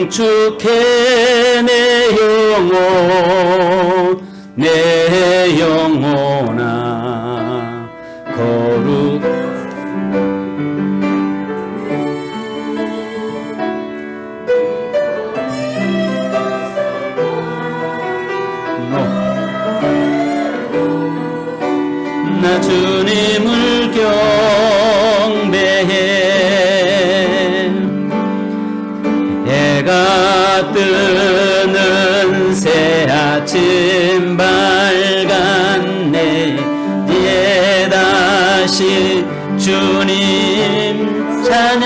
송축해 내 영혼 내 영혼아 거룩 나 주님을 경배해 해가 뜨는 새 아침 밝은 내에 다시 주님 찬양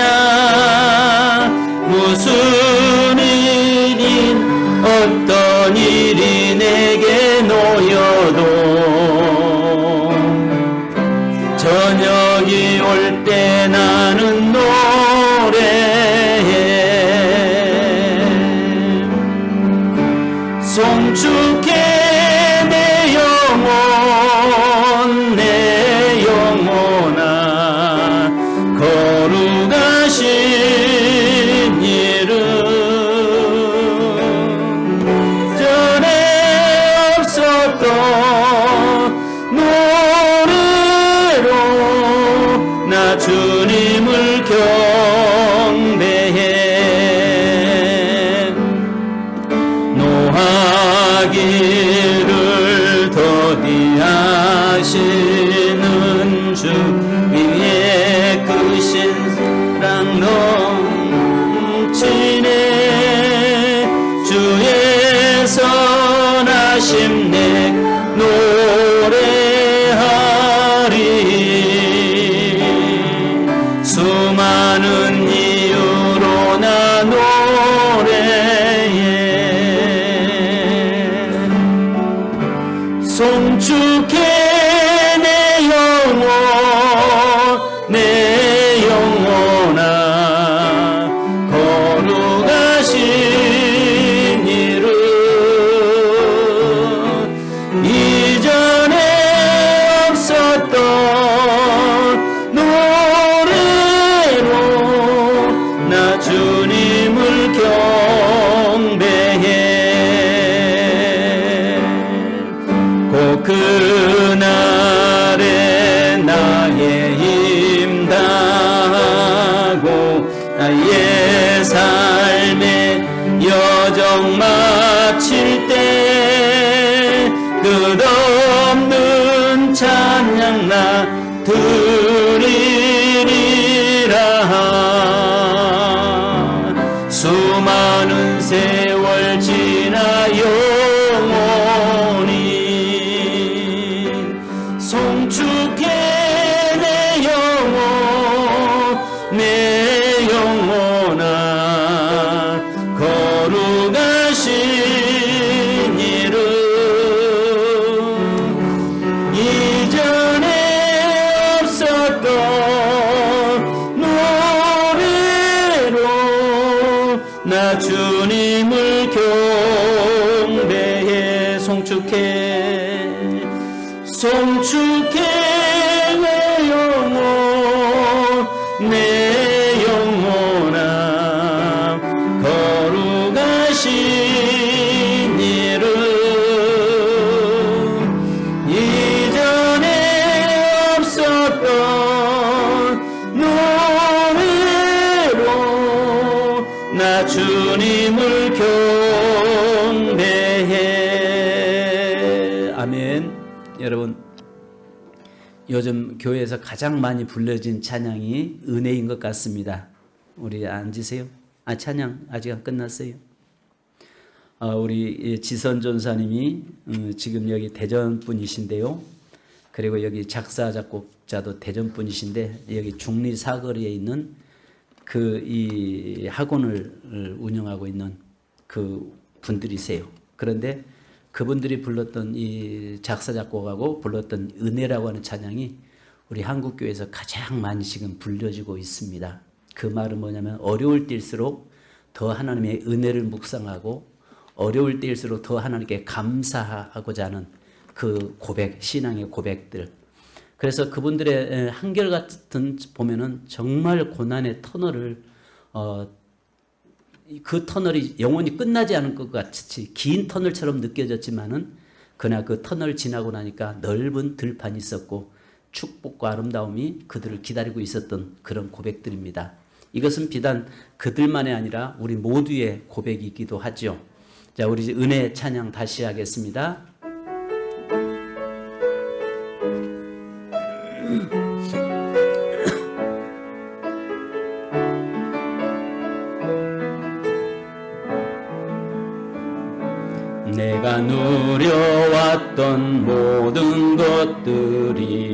무슨 일인 어떤 일이 내게 놓여도 저녁이 올 때 나는 노래해 송축해 내 영혼 내 영혼아 거룩하신 이름 전에 없었던 나 주님을 경배해 노하기를 더디하시는 주 위에 크신 사랑 넘치네 주의 선하심 내 노래하리 수많은 이유로 나 노래해 송축해 내 영혼 내 영혼아 거룩하신 이름 이전에 없었던 나 주님을 경배해 꼭 그날에 나의 힘 다하고 나의 삶의 여정 마칠 때 끝없는 찬양 나 드리리라 수많은 세월 지나 영원히 송축해 내 영혼 내 영혼아 거룩하신 이름 이전에 없었던 나 주님을 경배해 송축해 송축해 내 영혼 내 영혼아 거룩하신 이름 이전에 없었던 노래로 나 주님을 경배해 아멘. 여러분 요즘 교회에서 가장 많이 불려진 찬양이 은혜인 것 같습니다. 우리 앉으세요. 찬양 아직 안 끝났어요. 우리 지선 전사님이 지금 여기 대전 분이신데요. 그리고 여기 작사 작곡자도 대전 분이신데 여기 중리 사거리에 있는 이 학원을 운영하고 있는 그 분들이세요. 그런데 그분들이 불렀던 이 작사 작곡하고 불렀던 은혜라고 하는 찬양이 우리 한국교회에서 가장 많이 지금 불려지고 있습니다. 그 말은 뭐냐면 어려울 때일수록 더 하나님의 은혜를 묵상하고 어려울 때일수록 더 하나님께 감사하고자 하는 그 고백, 신앙의 고백들. 그래서 그분들의 한결같은 보면은 정말 고난의 터널을 그 터널이 영원히 끝나지 않은 것 같이 긴 터널처럼 느껴졌지만은 그러나 그 터널 지나고 나니까 넓은 들판이 있었고 축복과 아름다움이 그들을 기다리고 있었던 그런 고백들입니다. 이것은 비단 그들만이 아니라 우리 모두의 고백이기도 하죠. 자, 우리 은혜 찬양 다시 하겠습니다. 내가 누려왔던 모든 것들이,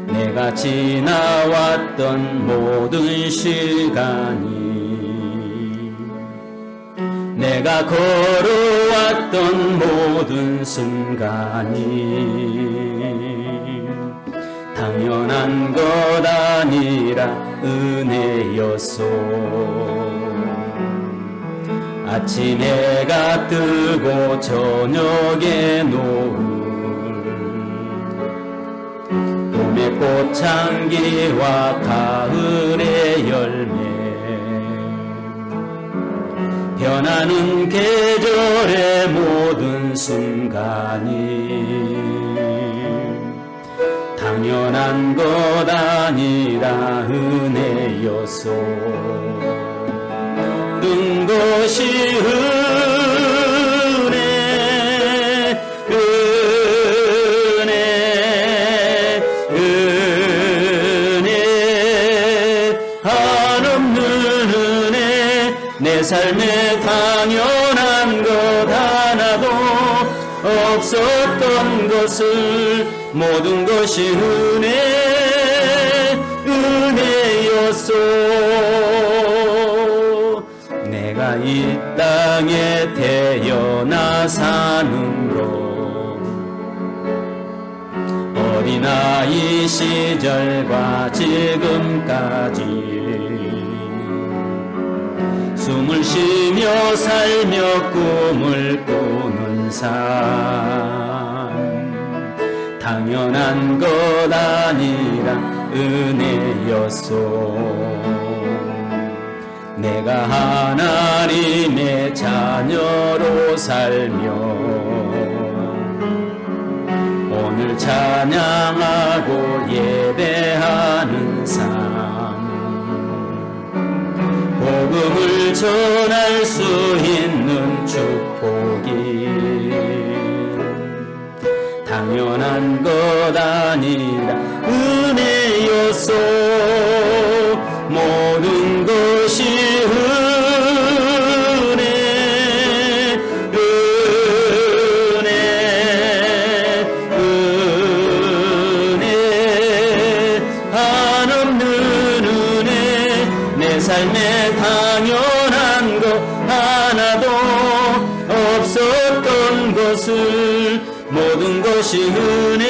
내가 지나왔던 모든 시간이, 내가 걸어왔던 모든 순간이 당연한 것 아니라 은혜였소. 아침 해가 뜨고 저녁에 노을, 봄의 꽃향기와 가을의 열매, 변하는 계절의 모든 순간이 당연한 것 아니라 은혜였소. 모든 것이 은혜, 은혜, 은혜, 한없는 은혜. 내 삶에 당연한 것 하나도 없었던 것을 모든 것이 은혜, 은혜였소. 내가 이 땅에 태어나 사는 것, 어린아이 시절과 지금까지 숨을 쉬며 살며 꿈을 꾸는 삶, 당연한 것 아니라 은혜였소. 내가 하나님의 자녀로 살며 오늘 찬양하고 예배하는 삶, 복음을 전할 수 있는 축복이 당연한 것 아니라 은혜였소. 모든 것이 은혜, 은혜, 은혜, 한없는 은혜. 내 삶에 당연한 것 하나도 없었던 것을 모든 것이 은혜,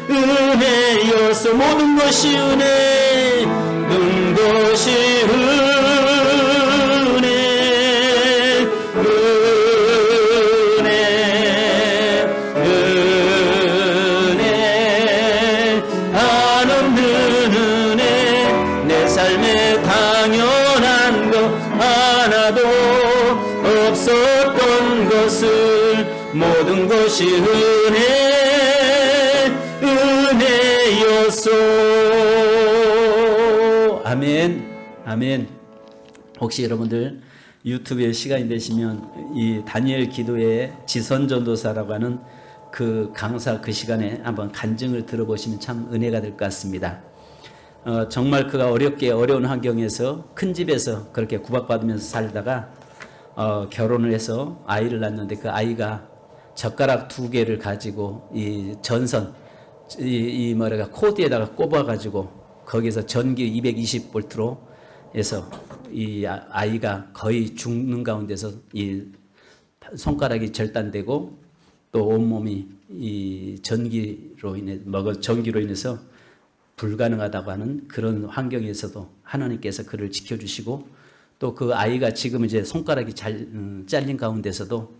은혜였어. 모든 것이 은혜, 모든 것이 은혜, 은혜, 은혜, 한없는 은혜. 내 삶에 당연한 것 하나도 없었던 것을 모든 것이 은혜, 은혜였소. 아멘, 아멘. 혹시 여러분들 유튜브에 시간이 되시면 이 다니엘 기도의 지선전도사라고 하는 그 강사 그 시간에 한번 간증을 들어보시면 참 은혜가 될 것 같습니다. 정말 그가 어려운 환경에서 큰 집에서 그렇게 구박받으면서 살다가 결혼을 해서 아이를 낳는데 그 아이가 젓가락 2개를 가지고 이 전선 이 뭐랄까 코드에다가 꼽아가지고 거기서 전기 220볼트로 해서 이 아이가 거의 죽는 가운데서 이 손가락이 절단되고 또 온몸이 이 전기로 인해서 불가능하다고 하는 그런 환경에서도 하나님께서 그를 지켜주시고 또 그 아이가 지금 이제 손가락이 잘린 가운데서도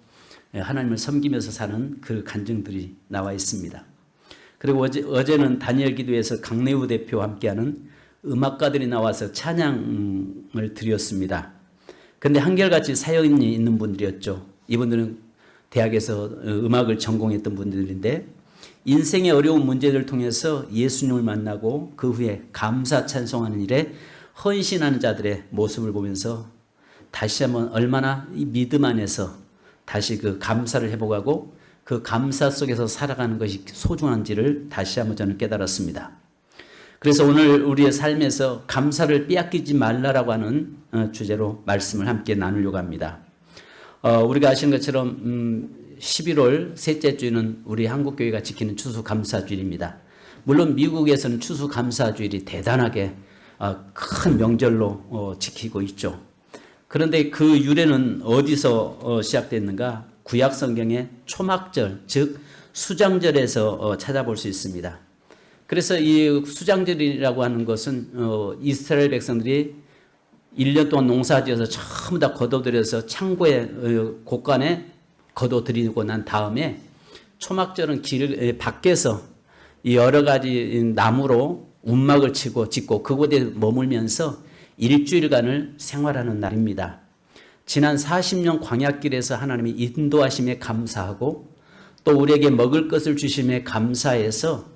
하나님을 섬기면서 사는 그 간증들이 나와 있습니다. 그리고 어제는 다니엘 기도에서 강내우 대표와 함께하는 음악가들이 나와서 찬양을 드렸습니다. 그런데 한결같이 사연이 있는 분들이었죠. 이분들은 대학에서 음악을 전공했던 분들인데 인생의 어려운 문제를 통해서 예수님을 만나고 그 후에 감사 찬송하는 일에 헌신하는 자들의 모습을 보면서 다시 한번 얼마나 이 믿음 안에서 다시 그 감사를 회복하고 그 감사 속에서 살아가는 것이 소중한지를 다시 한번 저는 깨달았습니다. 그래서 오늘 우리의 삶에서 감사를 빼앗기지 말라라고 하는 주제로 말씀을 함께 나누려고 합니다. 우리가 아시는 것처럼 11월 셋째 주일은 우리 한국교회가 지키는 추수감사주일입니다. 물론 미국에서는 추수감사주일이 대단하게 큰 명절로 지키고 있죠. 그런데 그 유래는 어디서 시작됐는가? 구약 성경의 초막절, 즉 수장절에서 찾아볼 수 있습니다. 그래서 이 수장절이라고 하는 것은 이스라엘 백성들이 1년 동안 농사지어서 전부 다 거둬들여서 창고에 곳간에 거둬들이고 난 다음에 초막절은 길 밖에서 여러 가지 나무로 움막을 짓고 그곳에 머물면서 일주일간을 생활하는 날입니다. 지난 40년 광야길에서 하나님이 인도하심에 감사하고 또 우리에게 먹을 것을 주심에 감사해서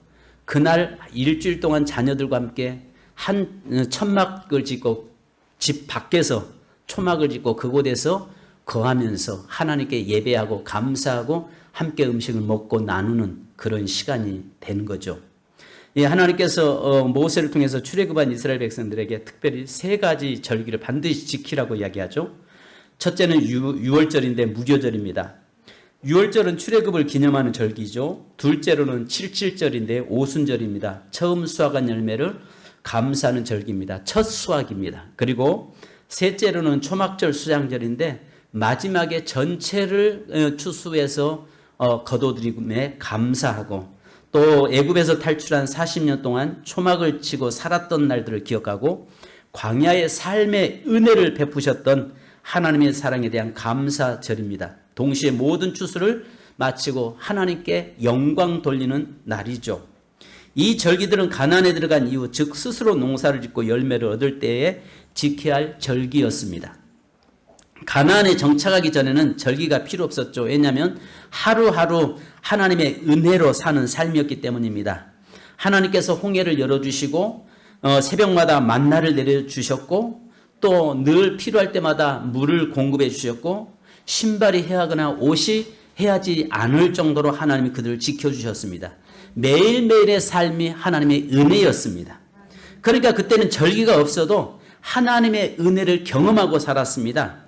그날 일주일 동안 자녀들과 함께 한 천막을 짓고 집 밖에서 초막을 짓고 그곳에서 거하면서 하나님께 예배하고 감사하고 함께 음식을 먹고 나누는 그런 시간이 되는 거죠. 하나님께서 모세를 통해서 출애굽한 이스라엘 백성들에게 특별히 세 가지 절기를 반드시 지키라고 이야기하죠. 첫째는 유월절인데 무교절입니다. 유월절은 출애굽을 기념하는 절기죠. 둘째로는 칠칠절인데 오순절입니다. 처음 수확한 열매를 감사하는 절기입니다. 첫 수확입니다. 그리고 셋째로는 초막절 수장절인데 마지막에 전체를 추수해서 거둬들임에 감사하고 또 애굽에서 탈출한 40년 동안 초막을 치고 살았던 날들을 기억하고 광야의 삶의 은혜를 베푸셨던 하나님의 사랑에 대한 감사절입니다. 동시에 모든 추수를 마치고 하나님께 영광 돌리는 날이죠. 이 절기들은 가나안에 들어간 이후 즉 스스로 농사를 짓고 열매를 얻을 때에 지켜야 할 절기였습니다. 가나안에 정착하기 전에는 절기가 필요 없었죠. 왜냐하면 하루하루 하나님의 은혜로 사는 삶이었기 때문입니다. 하나님께서 홍해를 열어주시고 새벽마다 만나를 내려주셨고 또 늘 필요할 때마다 물을 공급해 주셨고 신발이 해하거나 옷이 해하지 않을 정도로 하나님이 그들을 지켜주셨습니다. 매일매일의 삶이 하나님의 은혜였습니다. 그러니까 그때는 절기가 없어도 하나님의 은혜를 경험하고 살았습니다.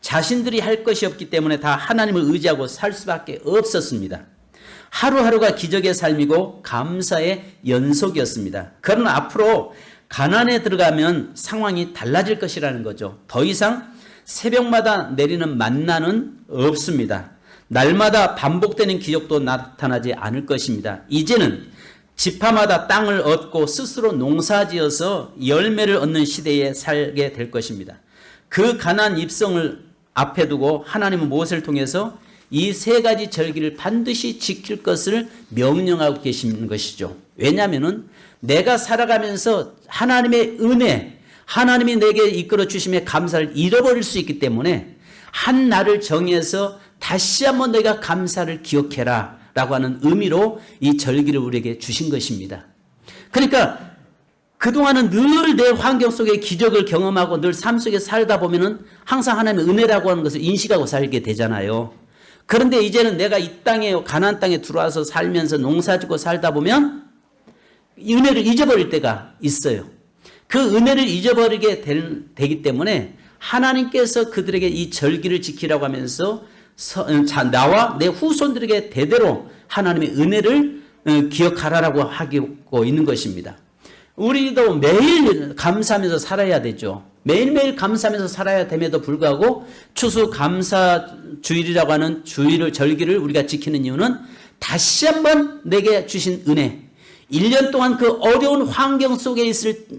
자신들이 할 것이 없기 때문에 다 하나님을 의지하고 살 수밖에 없었습니다. 하루하루가 기적의 삶이고 감사의 연속이었습니다. 그러나 앞으로 가나안에 들어가면 상황이 달라질 것이라는 거죠. 더 이상 새벽마다 내리는 만나는 없습니다. 날마다 반복되는 기적도 나타나지 않을 것입니다. 이제는 지파마다 땅을 얻고 스스로 농사지어서 열매를 얻는 시대에 살게 될 것입니다. 그 가나안 입성을 앞에 두고 하나님은 모세를 통해서 이 세 가지 절기를 반드시 지킬 것을 명령하고 계시는 것이죠. 왜냐하면 내가 살아가면서 하나님의 은혜, 하나님이 내게 이끌어 주심에 감사를 잃어버릴 수 있기 때문에 한 날을 정해서 다시 한번 내가 감사를 기억해라 라고 하는 의미로 이 절기를 우리에게 주신 것입니다. 그러니까 그동안은 늘 내 환경 속에 기적을 경험하고 늘 삶 속에 살다 보면은 항상 하나님의 은혜라고 하는 것을 인식하고 살게 되잖아요. 그런데 이제는 내가 이 땅에 가나안 땅에 들어와서 살면서 농사짓고 살다 보면 은혜를 잊어버릴 때가 있어요. 그 은혜를 잊어버리게 되기 때문에 하나님께서 그들에게 이 절기를 지키라고 하면서 나와 내 후손들에게 대대로 하나님의 은혜를 기억하라고 하고 있는 것입니다. 우리도 매일 감사하면서 살아야 되죠. 매일매일 감사하면서 살아야 됨에도 불구하고 추수감사주일이라고 하는 절기를 우리가 지키는 이유는 다시 한번 내게 주신 은혜, 1년 동안 그 어려운 환경 속에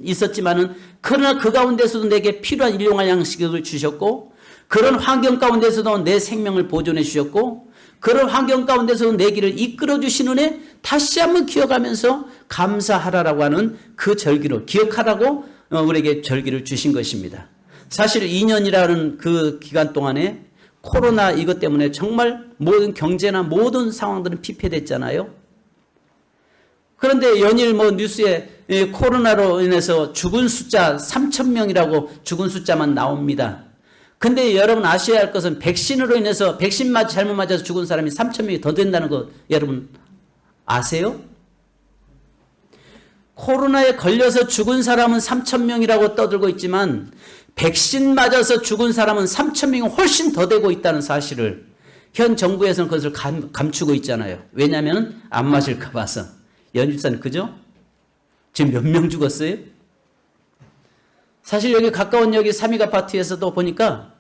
있었지만은 그러나 그 가운데서도 내게 필요한 일용할 양식을 주셨고 그런 환경 가운데서도 내 생명을 보존해 주셨고 그런 환경 가운데서도 내 길을 이끌어 주신 은혜 다시 한번 기억하면서 감사하라라고 하는 그 절기를 기억하라고 우리에게 절기를 주신 것입니다. 사실 2년이라는 그 기간 동안에 코로나 이것 때문에 정말 모든 경제나 모든 상황들은 피폐됐잖아요. 그런데 연일 뉴스에 코로나로 인해서 죽은 숫자 3,000명이라고 죽은 숫자만 나옵니다. 근데 여러분 아셔야 할 것은 백신으로 인해서 백신 잘못 맞아서 죽은 사람이 3,000명이 더 된다는 거 여러분 아세요? 코로나에 걸려서 죽은 사람은 3,000명이라고 떠들고 있지만 백신 맞아서 죽은 사람은 3,000명이 훨씬 더 되고 있다는 사실을 현 정부에서는 그것을 감추고 있잖아요. 왜냐하면 안 맞을까 봐서. 연집사는 그죠? 지금 몇 명 죽었어요? 사실 여기 가까운 여기 삼익 아파트에서도 보니까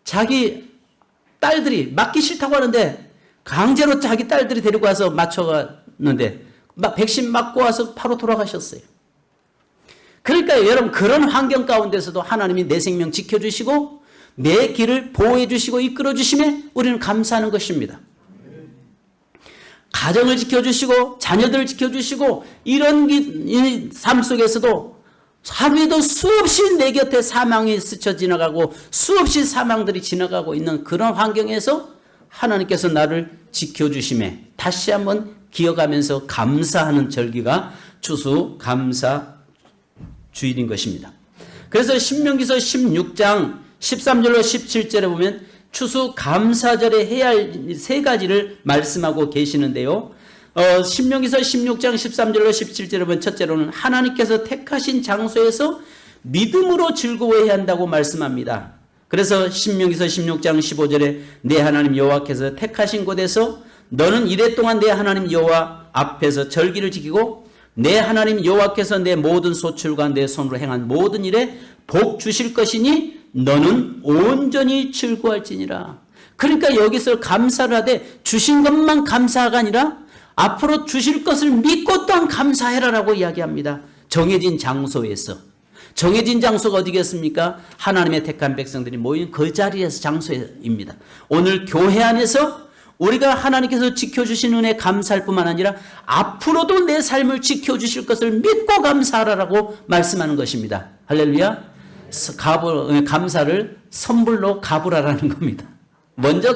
자기 딸들이 맞기 싫다고 하는데 강제로 자기 딸들이 데리고 와서 맞춰갔는데 백신 맞고 와서 바로 돌아가셨어요. 그러니까 여러분 그런 환경 가운데서도 하나님이 내 생명 지켜주시고 내 길을 보호해 주시고 이끌어 주심에 우리는 감사하는 것입니다. 가정을 지켜주시고 자녀들을 지켜주시고 이런 삶 속에서도 하루에도 수없이 내 곁에 사망이 스쳐 지나가고 수없이 사망들이 지나가고 있는 그런 환경에서 하나님께서 나를 지켜주심에 다시 한번 기억하면서 감사하는 절기가 추수 감사 주일인 것입니다. 그래서 신명기서 16장 13절로 17절에 보면 추수 감사절에 해야 할 세 가지를 말씀하고 계시는데요. 신명기서 16장 13절로 17절에 보면 첫째로는 하나님께서 택하신 장소에서 믿음으로 즐거워해야 한다고 말씀합니다. 그래서 신명기서 16장 15절에 내 하나님 여호와께서 택하신 곳에서 너는 이래 동안 내 하나님 여호와 앞에서 절기를 지키고 내 하나님 여호와께서 내 모든 소출과 내 손으로 행한 모든 일에 복 주실 것이니 너는 온전히 즐거워할지니라. 그러니까 여기서 감사를 하되 주신 것만 감사가 아니라 앞으로 주실 것을 믿고 또한 감사해라라고 이야기합니다. 정해진 장소에서. 정해진 장소가 어디겠습니까? 하나님의 택한 백성들이 모인 그 자리에서 장소입니다. 오늘 교회 안에서 우리가 하나님께서 지켜주신 은혜 감사할 뿐만 아니라 앞으로도 내 삶을 지켜주실 것을 믿고 감사하라고 말씀하는 것입니다. 할렐루야. 감사를 선불로 갚으라라는 겁니다. 먼저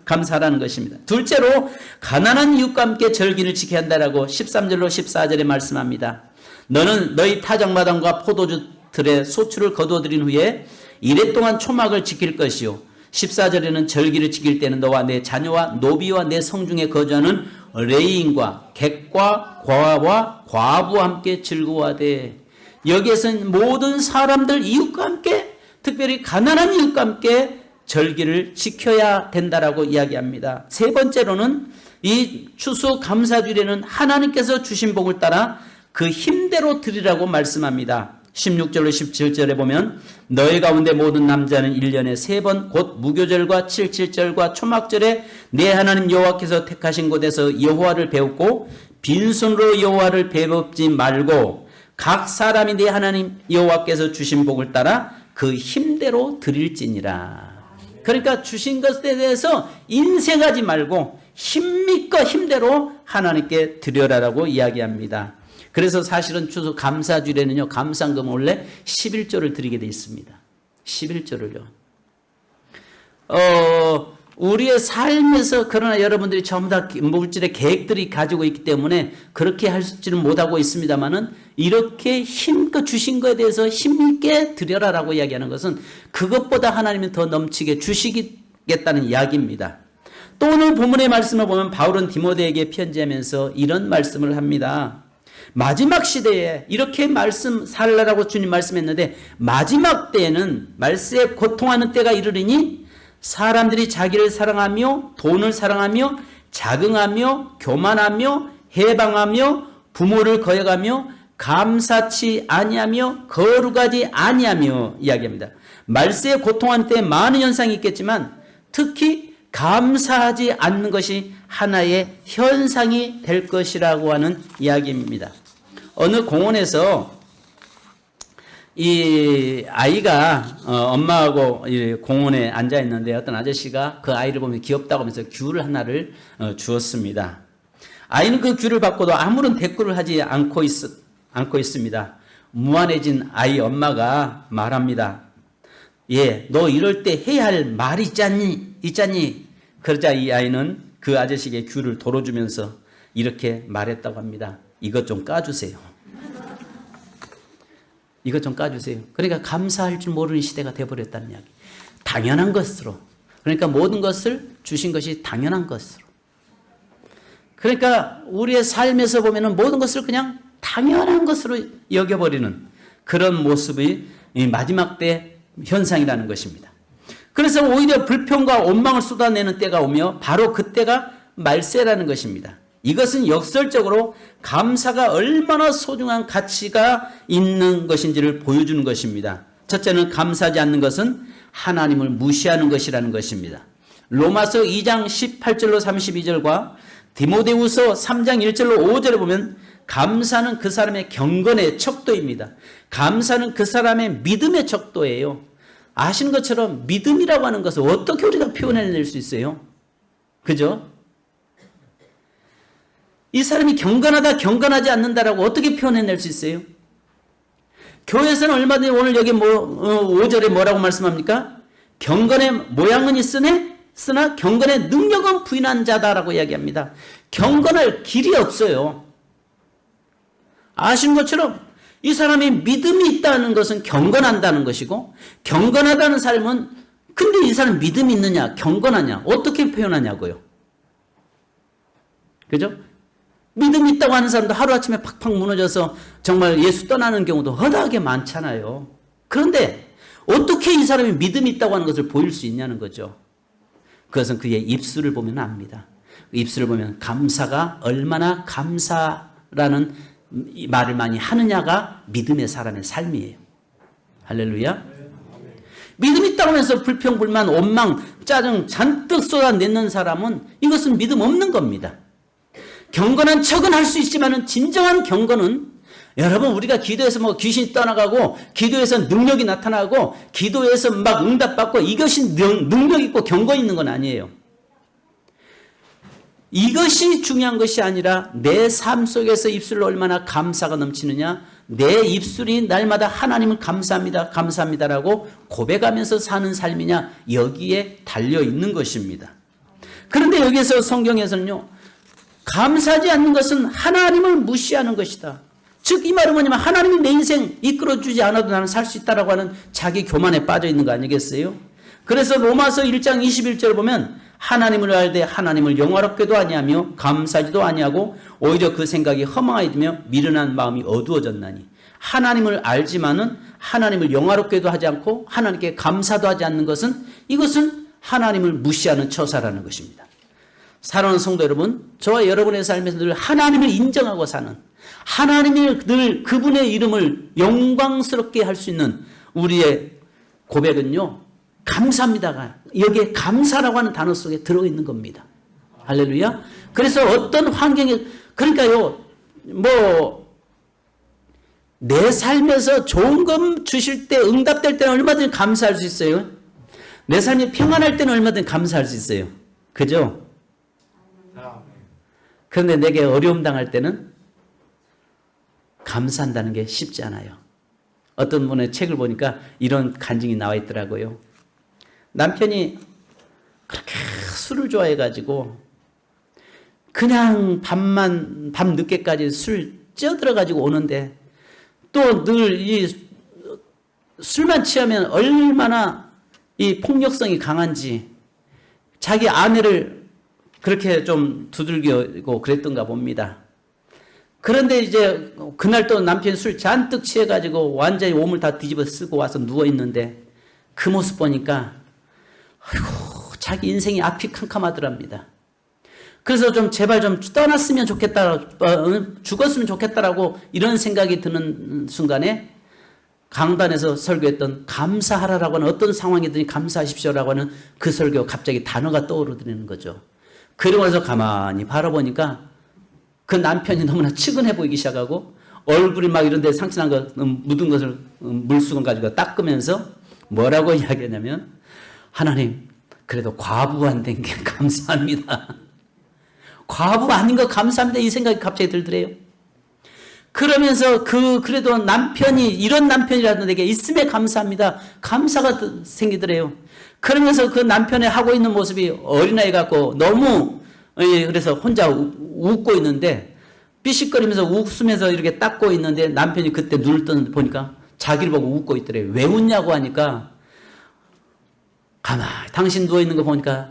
감사라는 것입니다. 둘째로 가난한 이웃과 함께 절기를 지켜야 한다라고 13절로 14절에 말씀합니다. 너는 너희 타작마당과 포도주 들의 소출을 거두어들인 후에 이래 동안 초막을 지킬 것이요 14절에는 절기를 지킬 때는 너와 내 자녀와 노비와 내 성중에 거주하는 레이인과 객과 과와 과부와 함께 즐거워하되 여기에서는 모든 사람들 이웃과 함께 특별히 가난한 이웃과 함께 절기를 지켜야 된다라고 이야기합니다. 세 번째로는 이 추수 감사주일에는 하나님께서 주신 복을 따라 그 힘대로 드리라고 말씀합니다. 16절로 17절에 보면 너희 가운데 모든 남자는 1년에 3번 곧 무교절과 77절과 초막절에 내 하나님 여호와께서 택하신 곳에서 여호와를 배웠고 빈손으로 여호와를 배웁지 말고 각 사람이 내 하나님 여호와께서 주신 복을 따라 그 힘대로 드릴지니라. 그러니까 주신 것에 대해서 인색하지 말고 힘있고 힘대로 하나님께 드려라라고 이야기합니다. 그래서 사실은 추수 감사주일에는요, 감사금은 원래 11조를 드리게 되어 있습니다. 11조를요. 우리의 삶에서 그러나 여러분들이 전부 다 물질의 계획들이 가지고 있기 때문에 그렇게 할지는 못하고 있습니다만은 이렇게 힘껏 주신 것에 대해서 힘있게 드려라라고 이야기하는 것은 그것보다 하나님은 더 넘치게 주시겠다는 이야기입니다. 또 오늘 본문의 말씀을 보면 바울은 디모데에게 편지하면서 이런 말씀을 합니다. 마지막 시대에 이렇게 살라라고 주님 말씀했는데 마지막 때에는 말세에 고통하는 때가 이르리니 사람들이 자기를 사랑하며 돈을 사랑하며 자긍하며 교만하며 해방하며 부모를 거역하며 감사치 아니하며 거룩하지 아니하며 이야기합니다. 말세에 고통하는 때에 많은 현상이 있겠지만 특히 감사하지 않는 것이 하나의 현상이 될 것이라고 하는 이야기입니다. 어느 공원에서 이 아이가 엄마하고 공원에 앉아 있는데 어떤 아저씨가 그 아이를 보면 귀엽다고 하면서 귤을 하나를 주었습니다. 아이는 그 귤을 받고도 아무런 대꾸를 하지 않고 있습니다. 무안해진 아이 엄마가 말합니다. 예, 너 이럴 때 해야 할 말이 있잖니? 그러자 이 아이는 그 아저씨에게 귤을 돌어주면서 이렇게 말했다고 합니다. 이것 좀 까주세요. 이것 좀 까주세요. 그러니까 감사할 줄 모르는 시대가 되어버렸다는 이야기. 당연한 것으로. 그러니까 모든 것을 주신 것이 당연한 것으로. 그러니까 우리의 삶에서 보면은 모든 것을 그냥 당연한 것으로 여겨버리는 그런 모습이 이 마지막 때 현상이라는 것입니다. 그래서 오히려 불평과 원망을 쏟아내는 때가 오며 바로 그때가 말세라는 것입니다. 이것은 역설적으로 감사가 얼마나 소중한 가치가 있는 것인지를 보여주는 것입니다. 첫째는 감사하지 않는 것은 하나님을 무시하는 것이라는 것입니다. 로마서 2장 18절로 32절과 디모데후서 3장 1절로 5절에 보면 감사는 그 사람의 경건의 척도입니다. 감사는 그 사람의 믿음의 척도예요. 아시는 것처럼 믿음이라고 하는 것을 어떻게 우리가 표현해낼 수 있어요? 그죠? 이 사람이 경건하다, 경건하지 않는다라고 어떻게 표현해낼 수 있어요? 교회에서는 얼마든지 오늘 여기 5절에 뭐라고 말씀합니까? 경건의 모양은 있으나 경건의 능력은 부인한 자다라고 이야기합니다. 경건할 길이 없어요. 아시는 것처럼 이 사람이 믿음이 있다는 것은 경건한다는 것이고, 경건하다는 삶은 근데 이 사람 믿음이 있느냐, 경건하냐, 어떻게 표현하냐고요. 그죠? 믿음이 있다고 하는 사람도 하루아침에 팍팍 무너져서 정말 예수 떠나는 경우도 허다하게 많잖아요. 그런데 어떻게 이 사람이 믿음이 있다고 하는 것을 보일 수 있냐는 거죠. 그것은 그의 입술을 보면 압니다. 입술을 보면 감사가 얼마나 감사라는 말을 많이 하느냐가 믿음의 사람의 삶이에요. 할렐루야. 믿음 있다고 하면서 불평, 불만, 원망, 짜증 잔뜩 쏟아내는 사람은 이것은 믿음 없는 겁니다. 경건한 척은 할 수 있지만 진정한 경건은 여러분 우리가 기도해서 뭐 귀신이 떠나가고 기도해서 능력이 나타나고 기도해서 막 응답받고 이것이 능력 있고 경건 있는 건 아니에요. 이것이 중요한 것이 아니라 내 삶 속에서 입술로 얼마나 감사가 넘치느냐, 내 입술이 날마다 하나님을 감사합니다, 감사합니다라고 고백하면서 사는 삶이냐, 여기에 달려 있는 것입니다. 그런데 여기서 성경에서는요, 감사하지 않는 것은 하나님을 무시하는 것이다. 즉 이 말은 뭐냐면 하나님이 내 인생 이끌어주지 않아도 나는 살 수 있다라고 하는 자기 교만에 빠져 있는 거 아니겠어요? 그래서 로마서 1장 21절을 보면 하나님을 알되 하나님을 영화롭게도 아니하며 감사하지도 아니하고 오히려 그 생각이 허망하게 되며 미련한 마음이 어두워졌나니, 하나님을 알지만은 하나님을 영화롭게도 하지 않고 하나님께 감사도 하지 않는 것은 이것은 하나님을 무시하는 처사라는 것입니다. 사랑하는 성도 여러분, 저와 여러분의 삶에서 늘 하나님을 인정하고 사는, 하나님이 늘 그분의 이름을 영광스럽게 할 수 있는 우리의 고백은요, 감사합니다가 여기에 감사라고 하는 단어 속에 들어있는 겁니다. 할렐루야. 그래서 어떤 환경에, 그러니까요, 내 삶에서 좋은 것 주실 때 응답될 때는 얼마든지 감사할 수 있어요. 내 삶이 평안할 때는 얼마든지 감사할 수 있어요. 그죠? 그런데 내게 어려움 당할 때는 감사한다는 게 쉽지 않아요. 어떤 분의 책을 보니까 이런 간증이 나와 있더라고요. 남편이 그렇게 술을 좋아해가지고 그냥 밤 늦게까지 술 쪄들어가지고 오는데, 또 늘 이 술만 취하면 얼마나 이 폭력성이 강한지 자기 아내를 그렇게 좀 두들기고 그랬던가 봅니다. 그런데 이제 그날 또 남편이 술 잔뜩 취해가지고 완전히 몸을 다 뒤집어 쓰고 와서 누워있는데 그 모습 보니까 아이고 자기 인생이 앞이 캄캄하더랍니다. 그래서 좀 제발 좀 떠났으면 좋겠다, 죽었으면 좋겠다라고 이런 생각이 드는 순간에 강단에서 설교했던 감사하라라고 하는 어떤 상황이든지 감사하십시오라고 하는 그 설교 갑자기 단어가 떠오르는 거죠. 그러고 나서 가만히 바라보니까 그 남편이 너무나 측은해 보이기 시작하고 얼굴이 막 이런 데 상처난 거 묻은 것을 물수건 가지고 닦으면서 뭐라고 이야기하냐면, 하나님 그래도 과부한 된 게 감사합니다. 과부 아닌 거 감사합니다. 이 생각이 갑자기 들더래요. 그러면서 그래도 남편이 이런 남편이라도 내게 있음에 감사합니다. 감사가 생기더래요. 그러면서 그 남편이 하고 있는 모습이 어린아이 같고 너무 그래서 혼자 웃고 있는데 삐식거리면서 웃으면서 이렇게 닦고 있는데 남편이 그때 눈을 뜨는데 보니까 자기를 보고 웃고 있더래요. 왜 웃냐고 하니까 가만히 당신 누워있는 거 보니까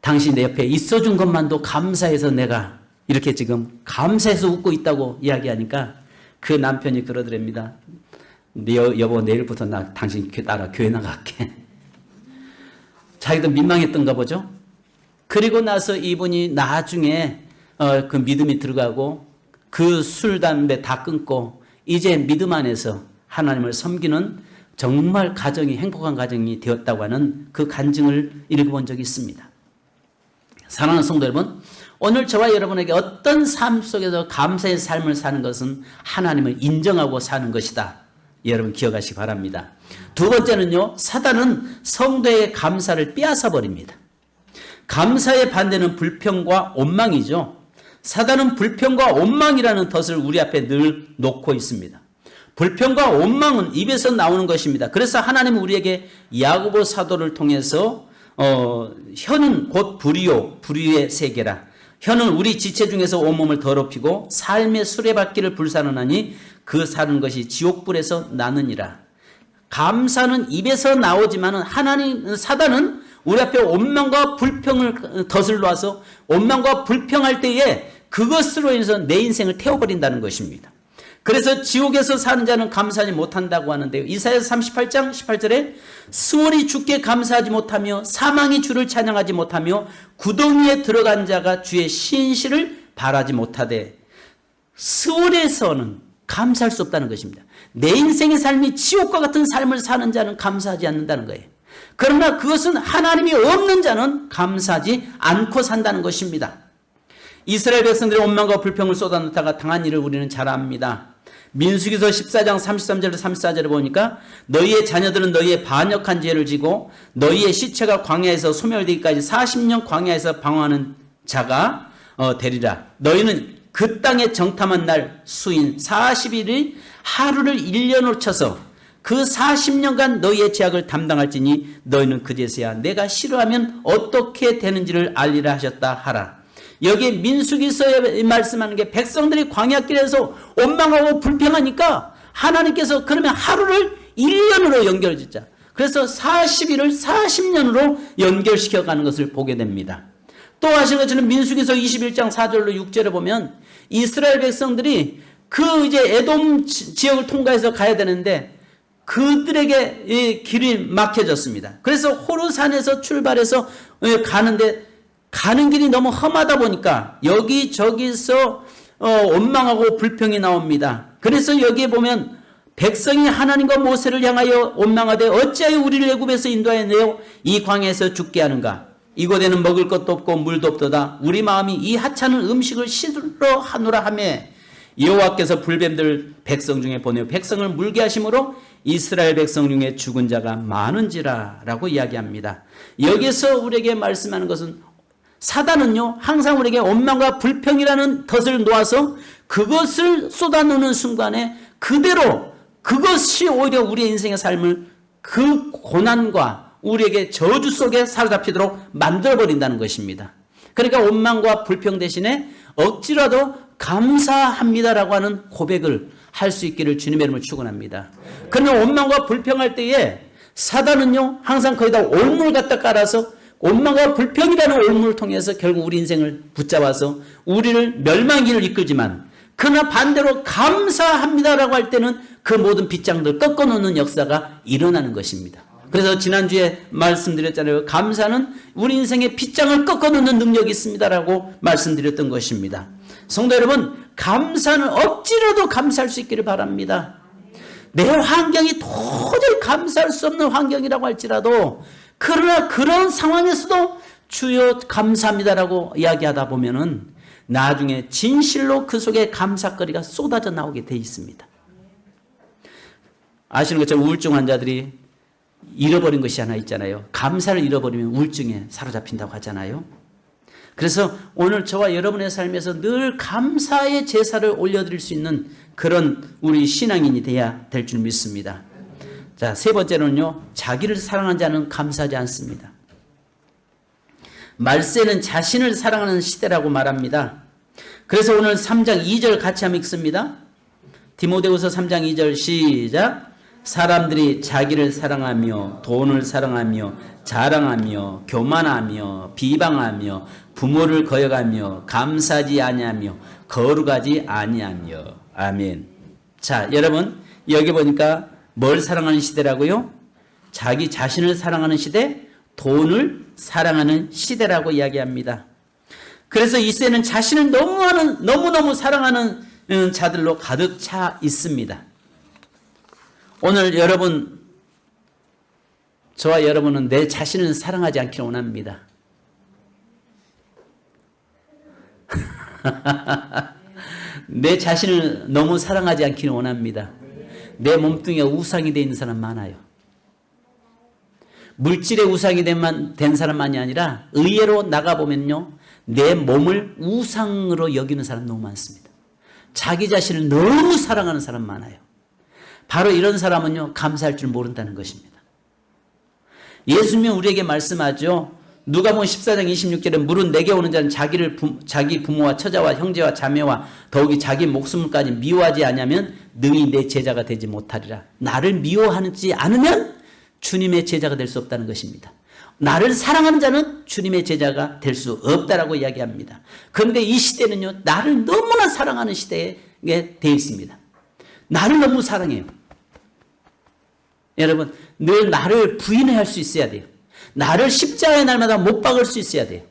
당신 내 옆에 있어준 것만도 감사해서 내가 이렇게 지금 감사해서 웃고 있다고 이야기하니까 그 남편이 그러더랍니다. 여보 내일부터 나 당신 따라 교회 나갈게. 자기도 민망했던가 보죠. 그리고 나서 이분이 나중에 그 믿음이 들어가고 그 술 담배 다 끊고 이제 믿음 안에서 하나님을 섬기는 정말 가정이 행복한 가정이 되었다고 하는 그 간증을 읽어본 적이 있습니다. 사랑하는 성도 여러분, 오늘 저와 여러분에게 어떤 삶 속에서 감사의 삶을 사는 것은 하나님을 인정하고 사는 것이다. 여러분 기억하시기 바랍니다. 두 번째는요, 사단은 성도의 감사를 빼앗아 버립니다. 감사의 반대는 불평과 원망이죠. 사단은 불평과 원망이라는 덫을 우리 앞에 늘 놓고 있습니다. 불평과 원망은 입에서 나오는 것입니다. 그래서 하나님은 우리에게 야고보 사도를 통해서 혀는 곧 불의의 세계라. 혀는 우리 지체 중에서 온몸을 더럽히고 삶의 수레바퀴를 불사르나니 그 사는 것이 지옥불에서 나느니라. 감사는 입에서 나오지만 사단은 우리 앞에 원망과 불평을 덫을 놔서 원망과 불평할 때에 그것으로 인해서 내 인생을 태워버린다는 것입니다. 그래서 지옥에서 사는 자는 감사하지 못한다고 하는데요. 이사야서 38장 18절에 스월이 주께 감사하지 못하며 사망이 주를 찬양하지 못하며 구덩이에 들어간 자가 주의 신실을 바라지 못하되, 스월에서는 감사할 수 없다는 것입니다. 내 인생의 삶이 지옥과 같은 삶을 사는 자는 감사하지 않는다는 거예요. 그러나 그것은 하나님이 없는 자는 감사하지 않고 산다는 것입니다. 이스라엘 백성들의 원망과 불평을 쏟아놓다가 당한 일을 우리는 잘 압니다. 민수기서 14장 33절에서 34절에 보니까 너희의 자녀들은 너희의 반역한 죄를 지고 너희의 시체가 광야에서 소멸되기까지 40년 광야에서 방황하는 자가 되리라. 너희는 그 땅에 정탐한 날 수인 40일이 하루를 1년으로 쳐서 그 40년간 너희의 죄악을 담당할지니 너희는 그제서야 내가 싫어하면 어떻게 되는지를 알리라 하셨다 하라. 여기 민수기서에 말씀하는 게 백성들이 광야길에서 원망하고 불평하니까 하나님께서 그러면 하루를 1년으로 연결짓자. 그래서 40일을 40년으로 연결시켜가는 것을 보게 됩니다. 또 하신 것처럼 민수기서 21장 4절로 6절에 보면 이스라엘 백성들이 그 이제 에돔 지역을 통과해서 가야 되는데 그들에게 이 길이 막혀졌습니다. 그래서 호르산에서 출발해서 가는데 가는 길이 너무 험하다 보니까 여기저기서 원망하고 불평이 나옵니다. 그래서 여기에 보면 백성이 하나님과 모세를 향하여 원망하되 어찌하여 우리를 애굽에서 인도하여 내어 이 광야에서 죽게 하는가. 이곳에는 먹을 것도 없고 물도 없도다. 우리 마음이 이 하찮은 음식을 싫어하노라 하며 여호와께서 불뱀들 백성 중에 보내어 백성을 물게 하심으로 이스라엘 백성 중에 죽은 자가 많은지라 라고 이야기합니다. 여기서 우리에게 말씀하는 것은 사단은요 항상 우리에게 원망과 불평이라는 덫을 놓아서 그것을 쏟아놓는 순간에 그대로 그것이 오히려 우리의 인생의 삶을 그 고난과 우리에게 저주 속에 사로잡히도록 만들어버린다는 것입니다. 그러니까 원망과 불평 대신에 억지라도 감사합니다라고 하는 고백을 할 수 있기를 주님의 이름으로 축원합니다. 그러나 원망과 불평할 때에 사단은요 항상 거기다 올물 갖다 깔아서 원망과 불평이라는 올물을 통해서 결국 우리 인생을 붙잡아서 우리를 멸망길을 이끌지만, 그러나 반대로 감사합니다라고 할 때는 그 모든 빗장들 꺾어놓는 역사가 일어나는 것입니다. 그래서 지난주에 말씀드렸잖아요. 감사는 우리 인생의 빗장을 꺾어놓는 능력이 있습니다라고 말씀드렸던 것입니다. 성도 여러분, 감사는 억지로도 감사할 수 있기를 바랍니다. 내 환경이 도저히 감사할 수 없는 환경이라고 할지라도, 그러나 그런 상황에서도 주여 감사합니다라고 이야기하다 보면은 나중에 진실로 그 속에 감사거리가 쏟아져 나오게 돼 있습니다. 아시는 것처럼 우울증 환자들이 잃어버린 것이 하나 있잖아요. 감사를 잃어버리면 우울증에 사로잡힌다고 하잖아요. 그래서 오늘 저와 여러분의 삶에서 늘 감사의 제사를 올려드릴 수 있는 그런 우리 신앙인이 돼야 될 줄 믿습니다. 자, 세 번째는요, 자기를 사랑하는 자는 감사하지 않습니다. 말세는 자신을 사랑하는 시대라고 말합니다. 그래서 오늘 3장 2절 같이 한번 읽습니다. 디모데후서 3장 2절 시작. 사람들이 자기를 사랑하며 돈을 사랑하며 자랑하며 교만하며 비방하며 부모를 거역하며 감사하지 아니하며 거룩하지 아니하며. 아멘. 자, 여러분 여기 보니까 뭘 사랑하는 시대라고요? 자기 자신을 사랑하는 시대, 돈을 사랑하는 시대라고 이야기합니다. 그래서 이 시대는 자신을 너무너무 사랑하는 자들로 가득 차 있습니다. 오늘 여러분, 저와 여러분은 내 자신을 사랑하지 않기를 원합니다. 내 자신을 너무 사랑하지 않기를 원합니다. 내 몸뚱이가 우상이 되어 있는 사람 많아요. 물질의 우상이 된 사람만이 아니라 의외로 나가보면요, 내 몸을 우상으로 여기는 사람 너무 많습니다. 자기 자신을 너무 사랑하는 사람 많아요. 바로 이런 사람은요, 감사할 줄 모른다는 것입니다. 예수님은 우리에게 말씀하죠. 누가복음 14장 26절에 물은 내게 오는 자는 자기 부모와 처자와 형제와 자매와 더욱이 자기 목숨까지 미워하지 않으면 능히 내 제자가 되지 못하리라. 나를 미워하지 않으면 주님의 제자가 될 수 없다는 것입니다. 나를 사랑하는 자는 주님의 제자가 될 수 없다라고 이야기합니다. 그런데 이 시대는요, 나를 너무나 사랑하는 시대에 되어 있습니다. 나를 너무 사랑해요. 여러분, 늘 나를 부인해야 할 수 있어야 돼요. 나를 십자가의 날마다 못 박을 수 있어야 돼요.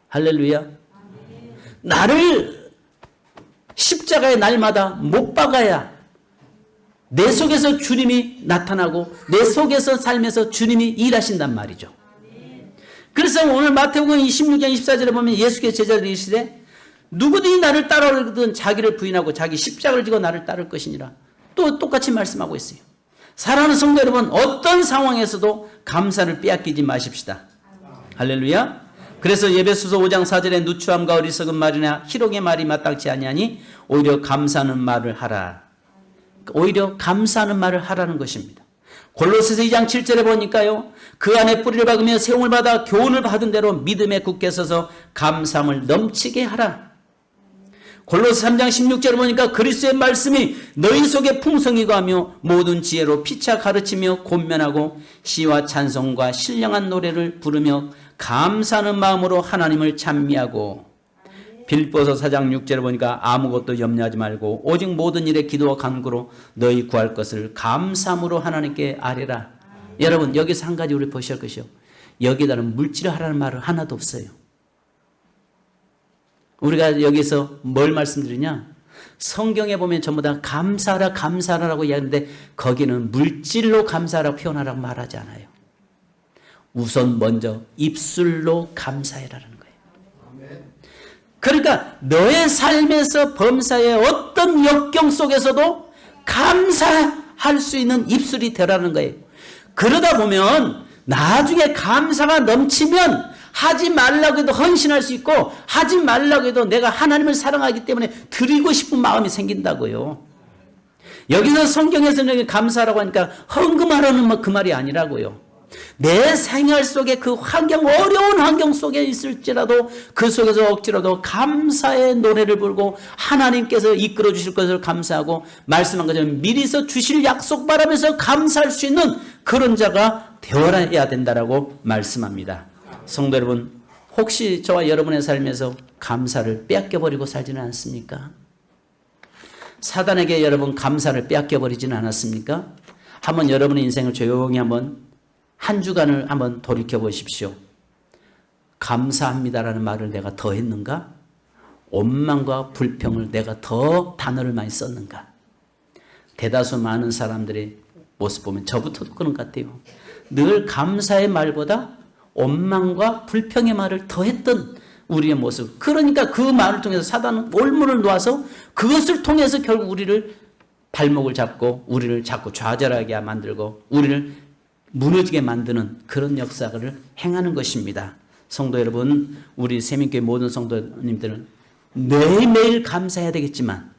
할렐루야. 나를 십자가의 날마다 못 박아야 내 속에서 주님이 나타나고 내 속에서 삶에서 주님이 일하신단 말이죠. 그래서 오늘 마태복음 26장 24절에 보면 예수께서 제자들이 이르시되 누구든지 나를 따르거든 자기를 부인하고 자기 십자가를 지고 나를 따를 것이니라. 또 똑같이 말씀하고 있어요. 사랑하는 성도 여러분, 어떤 상황에서도 감사를 빼앗기지 마십시다. 할렐루야. 그래서 에베소서 5장 4절에 누추함과 어리석은 말이나 희롱의 말이 마땅치 아니하니 오히려 감사하는 말을 하라. 오히려 감사하는 말을 하라는 것입니다. 골로새서 2장 7절에 보니까요, 그 안에 뿌리를 박으며 세움을 받아 교훈을 받은 대로 믿음에 굳게 서서 감사함을 넘치게 하라. 골로새 3장 16절에 보니까 그리스도의 말씀이 너희 속에 풍성히 거하며 모든 지혜로 피차 가르치며 권면하고 시와 찬송과 신령한 노래를 부르며 감사하는 마음으로 하나님을 찬미하고. 빌립보서 4장 6절에 보니까 아무것도 염려하지 말고 오직 모든 일에 기도와 간구로 너희 구할 것을 감사함으로 하나님께 아뢰라. 여러분, 여기서 한 가지 우리 보셔야 할 것이요, 여기다는 물질을 하라는 말은 하나도 없어요. 우리가 여기서 뭘 말씀드리냐? 성경에 보면 전부 다 감사하라 감사하라라고 이야기하는데 거기는 물질로 감사하라고 표현하라고 말하지 않아요. 우선 먼저 입술로 감사해라는 거예요. 그러니까 너의 삶에서 범사의 어떤 역경 속에서도 감사할 수 있는 입술이 되라는 거예요. 그러다 보면 나중에 감사가 넘치면 하지 말라고 해도 헌신할 수 있고 하지 말라고 해도 내가 하나님을 사랑하기 때문에 드리고 싶은 마음이 생긴다고요. 여기서 성경에서는 감사라고 하니까 헌금하라는 그 말이 아니라고요. 내 생활 속에 그 환경, 어려운 환경 속에 있을지라도 그 속에서 억지로도 감사의 노래를 부르고 하나님께서 이끌어 주실 것을 감사하고 말씀한 것처럼 미리서 주실 약속 바라면서 감사할 수 있는 그런 자가 되어야 된다라고 말씀합니다. 성도 여러분, 혹시 저와 여러분의 삶에서 감사를 빼앗겨버리고 살지는 않습니까? 사단에게 여러분 감사를 빼앗겨버리지는 않았습니까? 한번 여러분의 인생을 조용히 한 주간을 한번 돌이켜 보십시오. 감사합니다라는 말을 내가 더 했는가? 원망과 불평을 내가 더 단어를 많이 썼는가? 대다수 많은 사람들의 모습 보면 저부터도 그런 것 같아요. 늘 감사의 말보다 원망과 불평의 말을 더했던 우리의 모습. 그러니까 그 말을 통해서 사단은 올무를 놓아서 그것을 통해서 결국 우리를 발목을 잡고 우리를 자꾸 좌절하게 만들고 우리를 무너지게 만드는 그런 역사를 행하는 것입니다. 성도 여러분, 우리 세민교회 모든 성도님들은 매일매일 감사해야 되겠지만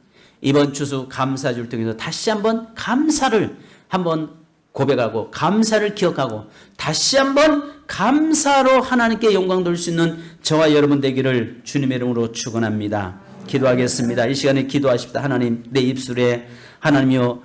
이번 추수 감사주를 통해서 다시 한번 감사를 한번 고백하고 감사를 기억하고 다시 한번 감사로 하나님께 영광 돌릴 수 있는 저와 여러분 되기를 주님의 이름으로 축원합니다. 기도하겠습니다. 이 시간에 기도하십시다. 하나님, 내 입술에 하나님이여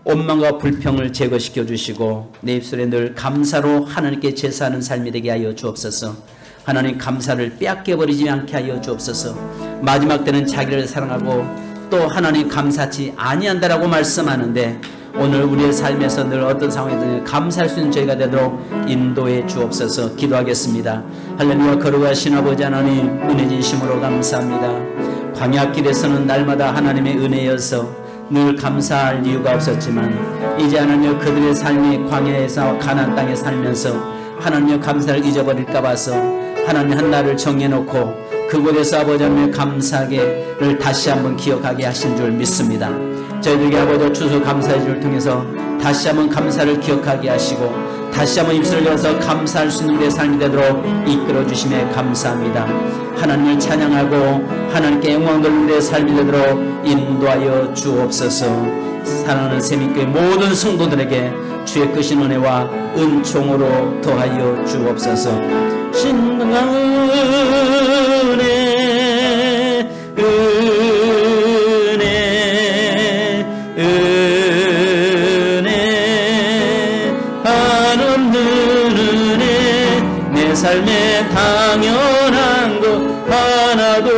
원망과 불평을 제거시켜 주시고 내 입술에 늘 감사로 하나님께 제사하는 삶이 되게 하여 주옵소서. 하나님, 감사를 빼앗겨버리지 않게 하여 주옵소서. 마지막 때는 자기를 사랑하고 또 하나님 감사치 아니한다라고 말씀하는데 오늘 우리의 삶에서 늘 어떤 상황이든 감사할 수 있는 저희가 되도록 인도해 주옵소서. 기도하겠습니다. 할렐루야. 거룩하신 아버지 하나님, 은혜 진심으로 감사합니다. 광야길에서는 날마다 하나님의 은혜여서 늘 감사할 이유가 없었지만 이제 하나님 그들의 삶이 광야에서 가나안 땅에 살면서 하나님의 감사를 잊어버릴까 봐서 하나님 한 날을 정해놓고 그곳에서 아버지 하나님의 감사를 다시 한번 기억하게 하신 줄 믿습니다. 저희들에게 아버지 추수 감사의 주를 통해서 다시 한번 감사를 기억하게 하시고 다시 한번 입술을 열어서 감사할 수 있는 우리의 삶이 되도록 이끌어 주심에 감사합니다. 하나님을 찬양하고 하나님께 영광 돌리는 우리의 삶이 되도록 인도하여 주옵소서. 사랑하는 세민교회 모든 성도들에게 주의 크신 은혜와 은총으로 더하여 주옵소서. 신강한 은혜 한없는 은혜 내 삶에 당연한 것 하나도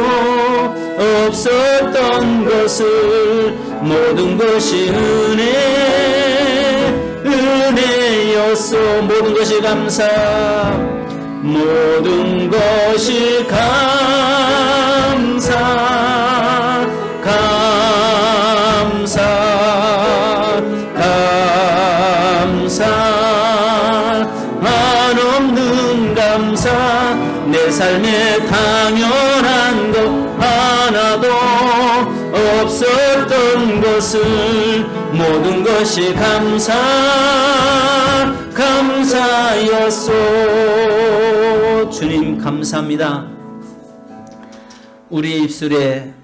없었던 것을 모든 것이 은혜였소. 모든 것이 감사, 모든 것이 감사, 감사, 감사, 한없는 감사. 내 삶에 당연한 것 하나도 없었던 것을 모든 것이 감사, 감사였소. 주님 감사합니다. 우리의 입술에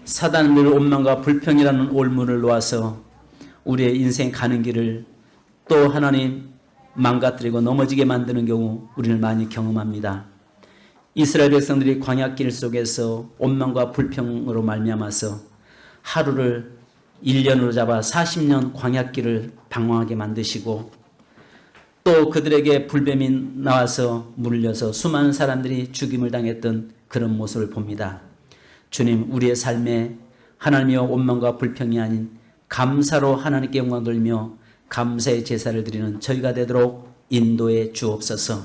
사단은 늘 원망과 불평이라는 올무를 놓아서 우리의 인생 가는 길을 또 하나님 망가뜨리고 넘어지게 만드는 경우 우리는 많이 경험합니다. 이스라엘 백성들이 광야길 속에서 원망과 불평으로 말미암아서 하루를 1년으로 잡아 40년 광야길을 방황하게 만드시고 또 그들에게 불뱀이 나와서 물려서 수많은 사람들이 죽임을 당했던 그런 모습을 봅니다. 주님, 우리의 삶에 하나님이여 원망과 불평이 아닌 감사로 하나님께 영광 돌리며 감사의 제사를 드리는 저희가 되도록 인도해 주옵소서.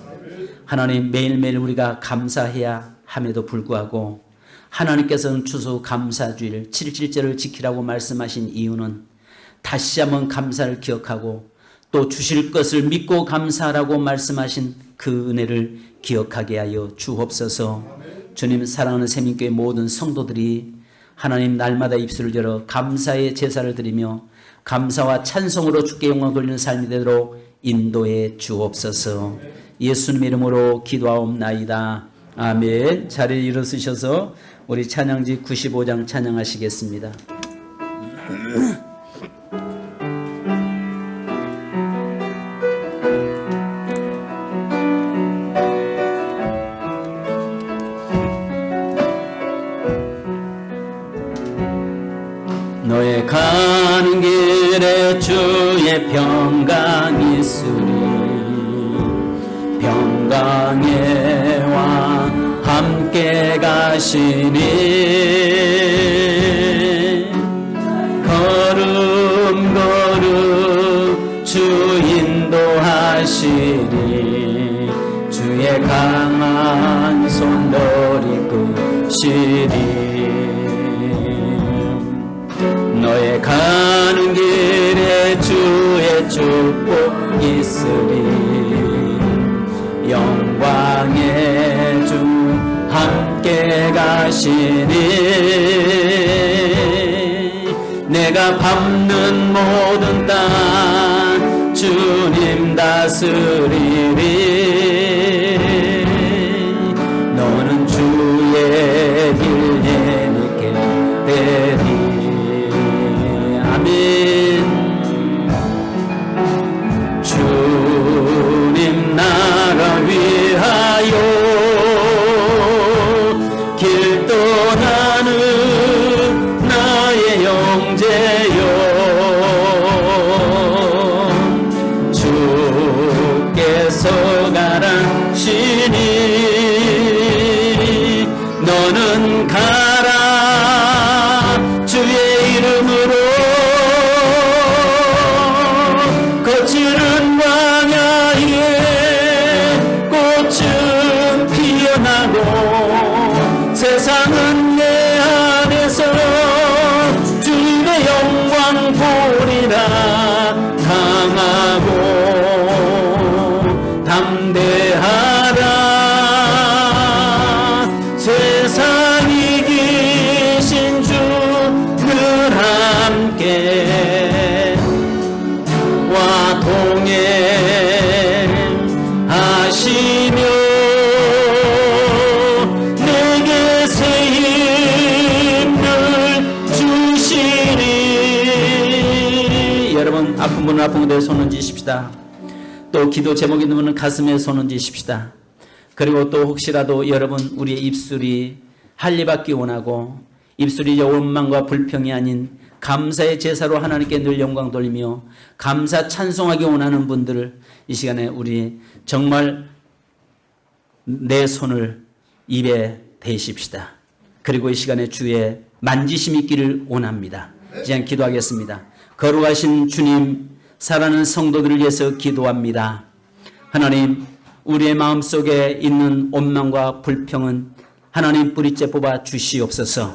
하나님, 매일매일 우리가 감사해야 함에도 불구하고 하나님께서는 추수 감사주일 7일째를 지키라고 말씀하신 이유는 다시 한번 감사를 기억하고 또 주실 것을 믿고 감사하라고 말씀하신 그 은혜를 기억하게 하여 주옵소서. 주님, 사랑하는 세민교회 모든 성도들이 하나님 날마다 입술을 열어 감사의 제사를 드리며 감사와 찬송으로 주께 영광 돌리는 삶이 되도록 인도해 주옵소서. 예수님 이름으로 기도하옵나이다. 아멘. 자리에 일어서셔서 우리 찬양지 95장 찬양하시겠습니다. 너의 가는 길에 주의 평강이 있으리. 평강에와 함께 가시니 걸음걸음 주 인도하시니 주의 강한 손놀이 끄시니 너의 가는 길에 주의 축복 있으리. 영광의 주 함께 가시니 내가 밟는 모든 땅 주님 다스리리. 뺏어가라시니 너는 가라 주의 이름으로 거칠은 광야에 꽃은 피어나고 세상은 내 안에서 주님의 영광 보리라 강하고 담대하라 세상 이기신 주 늘 함께 와 동행하시며 내게 새 힘을 주시리. 여러분 아픈 분은 아픈 곳에 손 얹으십시다. 또 기도 제목 있는 분은 가슴에 손 얹으십시다. 그리고 또 혹시라도 여러분 우리의 입술이 할례받기 원하고 입술이 원망과 불평이 아닌 감사의 제사로 하나님께 늘 영광 돌리며 감사 찬송하기 원하는 분들을 이 시간에 우리 정말 내 손을 입에 대십시다. 그리고 이 시간에 주의 만지심 있기를 원합니다. 이제 기도하겠습니다. 거룩하신 주님, 사랑하는 성도들을 위해서 기도합니다. 하나님, 우리의 마음속에 있는 원망과 불평은 하나님 뿌리째 뽑아 주시옵소서.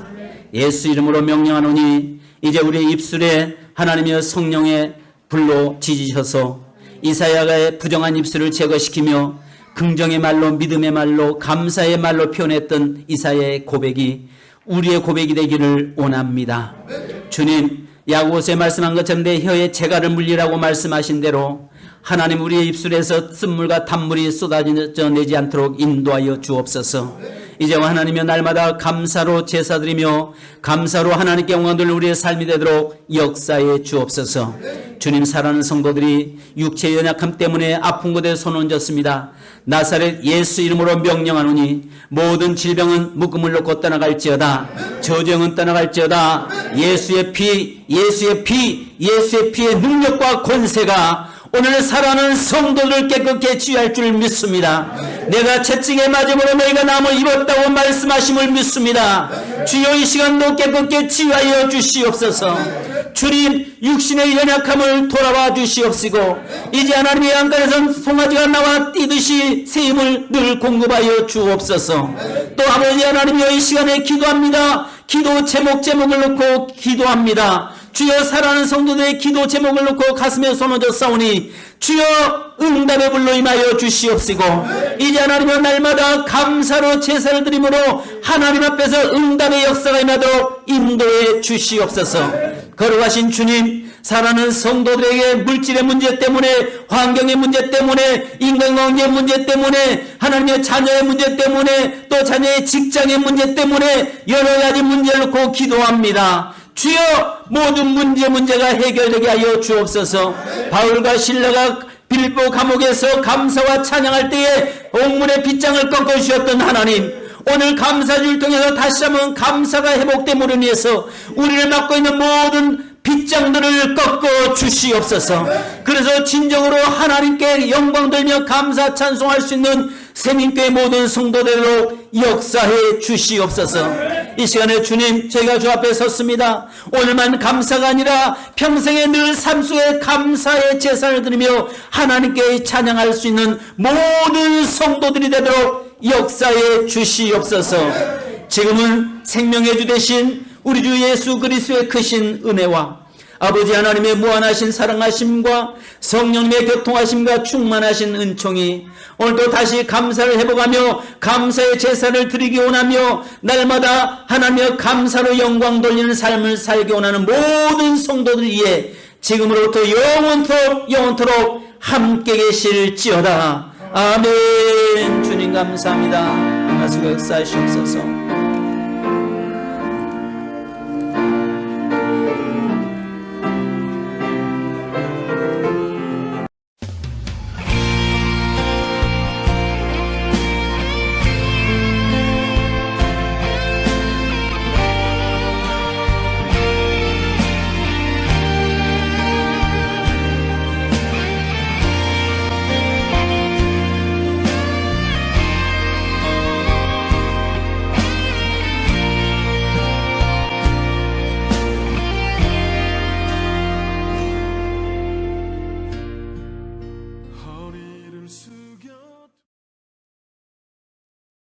예수 이름으로 명령하노니 이제 우리의 입술에 하나님의 성령의 불로 지지셔서 이사야의 부정한 입술을 제거시키며 긍정의 말로, 믿음의 말로, 감사의 말로 표현했던 이사야의 고백이 우리의 고백이 되기를 원합니다. 주님, 야고보서에 말씀한 것처럼 내 혀에 재갈을 물리라고 말씀하신 대로 하나님 우리의 입술에서 쓴물과 단물이 쏟아져 내지 않도록 인도하여 주옵소서. 이제와 하나님의 날마다 감사로 제사드리며 감사로 하나님께 영광 돌리는 우리의 삶이 되도록 역사해 주옵소서. 주님, 사랑하는 성도들이 육체의 연약함 때문에 아픈 곳에 손 얹었습니다. 나사렛 예수 이름으로 명령하노니 모든 질병은 묶음을 놓고 떠나갈지어다. 저주형은 떠나갈지어다. 예수의 피, 예수의 피, 예수의 피의 능력과 권세가 오늘 살아가는 성도들을 깨끗게 치유할 줄 믿습니다. 내가 채찍에 맞음으로 너희가 남을 입었다고 말씀하심을 믿습니다. 주여 이 시간도 깨끗게 치유하여 주시옵소서. 주님, 육신의 연약함을 돌아와 주시옵시고 이제 하나님의 안간에선 송아지가 나와 뛰듯이 새 힘을 늘 공급하여 주옵소서. 또 아버지 하나님이여 이 시간에 기도합니다. 기도 제목을 놓고 기도합니다. 주여, 사랑하는 성도들의 기도 제목을 놓고 가슴에 손 얹어 싸우니 주여 응답의 불로 임하여 주시옵시고 이제 하나님의 날마다 감사로 제사를 드림으로 하나님 앞에서 응답의 역사가 임하도록 인도해 주시옵소서. 거룩하신 주님, 사랑하는 성도들에게 물질의 문제 때문에, 환경의 문제 때문에, 인간관계의 문제 때문에, 하나님의 자녀의 문제 때문에, 또 자녀의 직장의 문제 때문에 여러 가지 문제를 놓고 기도합니다. 주여, 모든 문제가 해결되게 하여 주옵소서. 바울과 실라가 빌보 감옥에서 감사와 찬양할 때에 옥문의 빗장을 꺾어주셨던 하나님, 오늘 감사주를 통해서 다시 한번 감사가 회복됨으로 인해서 우리를 맡고 있는 모든 빗장들을 꺾어 주시옵소서. 그래서 진정으로 하나님께 영광 돌며 감사 찬송할 수 있는 세민교회 모든 성도들로 역사해 주시옵소서. 이 시간에 주님, 저희가 주 앞에 섰습니다. 오늘만 감사가 아니라 평생의 늘 삶 속에 감사의 제사를 드리며 하나님께 찬양할 수 있는 모든 성도들이 되도록 역사해 주시옵소서. 지금은 생명의 주 되신 우리 주 예수 그리스도의 크신 은혜와 아버지 하나님의 무한하신 사랑하심과 성령님의 교통하심과 충만하신 은총이 오늘도 다시 감사를 회복하며 감사의 제사를 드리기 원하며 날마다 하나님의 감사로 영광 돌리는 삶을 살기 원하는 모든 성도들 위해 지금으로부터 영원토록 함께 계실지어다. 아멘. 주님 감사합니다. 말씀 역사하시옵소서.